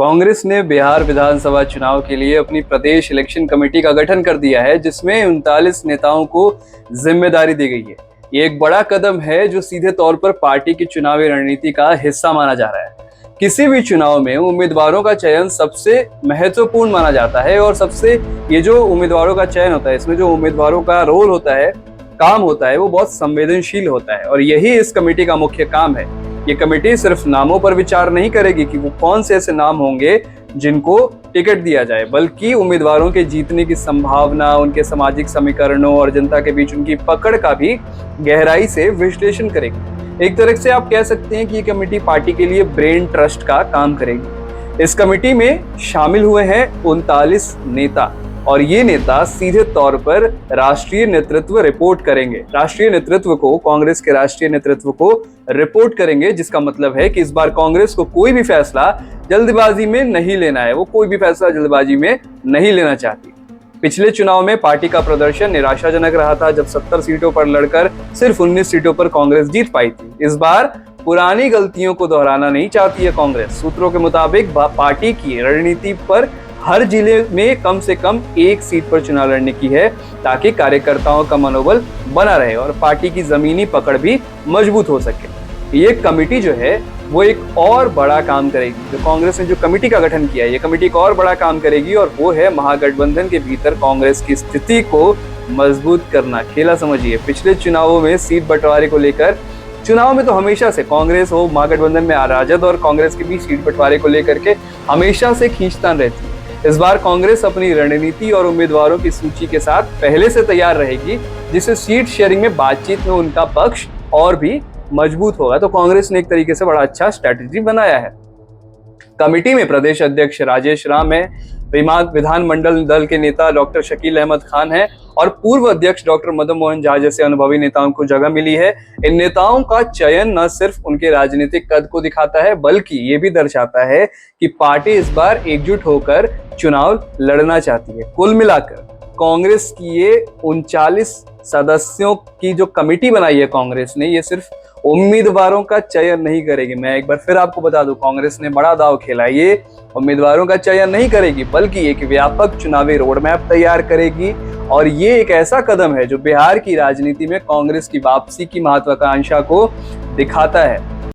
कांग्रेस ने बिहार विधानसभा चुनाव के लिए अपनी प्रदेश इलेक्शन कमेटी का गठन कर दिया है, जिसमें 39 नेताओं को जिम्मेदारी दी गई है। ये एक बड़ा कदम है जो सीधे तौर पर पार्टी की चुनावी रणनीति का हिस्सा माना जा रहा है। किसी भी चुनाव में उम्मीदवारों का चयन सबसे महत्वपूर्ण माना जाता है और ये जो उम्मीदवारों का चयन होता है, इसमें जो उम्मीदवारों का रोल होता है, काम होता है, वो बहुत संवेदनशील होता है और यही इस कमेटी का मुख्य काम है। ये कमेटी सिर्फ नामों पर विचार नहीं करेगी कि वो कौन से ऐसे नाम होंगे जिनको टिकट दिया जाए, बल्कि उम्मीदवारों के जीतने की संभावना, उनके सामाजिक समीकरणों और जनता के बीच उनकी पकड़ का भी गहराई से विश्लेषण करेगी। एक तरह से आप कह सकते हैं कि ये कमेटी पार्टी के लिए ब्रेन ट्रस्ट का काम करेगी। इस कमेटी में शामिल हुए हैं 39 नेता और ये नेता सीधे तौर पर राष्ट्रीय नेतृत्व रिपोर्ट करेंगे। राष्ट्रीय नेतृत्व को, कांग्रेस के राष्ट्रीय नेतृत्व को रिपोर्ट करेंगे, जिसका मतलब है कि इस बार कांग्रेस को कोई भी फैसला जल्दबाजी में नहीं लेना है। वो कोई भी फैसला जल्दबाजी में नहीं लेना चाहती। पिछले चुनाव में पार्टी का प्रदर्शन निराशाजनक रहा था, जब 70 सीटों पर लड़कर सिर्फ 19 सीटों पर कांग्रेस जीत पाई थी। इस बार पुरानी गलतियों को दोहराना नहीं चाहती है कांग्रेस। सूत्रों के मुताबिक पार्टी की रणनीति पर हर जिले में कम से कम एक सीट पर चुनाव लड़ने की है, ताकि कार्यकर्ताओं का मनोबल बना रहे और पार्टी की जमीनी पकड़ भी मजबूत हो सके। ये कमेटी जो है वो एक और बड़ा काम करेगी। जो कांग्रेस ने जो कमेटी का गठन किया है, ये कमेटी एक और बड़ा काम करेगी और वो है महागठबंधन के भीतर कांग्रेस की स्थिति को मजबूत करना। खेला समझिए, पिछले चुनावों में सीट बंटवारे को लेकर, चुनाव में तो हमेशा से कांग्रेस हो, महागठबंधन में राजद और कांग्रेस के बीच सीट बंटवारे को लेकर के हमेशा से खींचतान रहती है। इस बार कांग्रेस अपनी रणनीति और उम्मीदवारों की सूची के साथ पहले से तैयार रहेगी, जिससे सीट शेयरिंग में बातचीत में उनका पक्ष और भी मजबूत होगा। तो कांग्रेस ने एक तरीके से बड़ा अच्छा स्ट्रैटेजी बनाया है। कमेटी में प्रदेश अध्यक्ष राजेश राम है, विधानमंडल दल के नेता डॉक्टर शकील अहमद खान है और पूर्व अध्यक्ष डॉक्टर मदन मोहन झा जैसे अनुभवी नेताओं को जगह मिली है। इन नेताओं का चयन न सिर्फ उनके राजनीतिक कद को दिखाता है, बल्कि ये भी दर्शाता है कि पार्टी इस बार एकजुट होकर चुनाव लड़ना चाहती है। कुल मिलाकर कांग्रेस की ये 39 सदस्यों की जो कमेटी बनाई है कांग्रेस ने, ये सिर्फ उम्मीदवारों का चयन नहीं करेगी। मैं एक बार फिर आपको बता दूं, कांग्रेस ने बड़ा दांव खेला। ये उम्मीदवारों का चयन नहीं करेगी, बल्कि एक व्यापक चुनावी रोड मैप तैयार करेगी और ये एक ऐसा कदम है जो बिहार की राजनीति में कांग्रेस की वापसी की महत्वाकांक्षा को दिखाता है।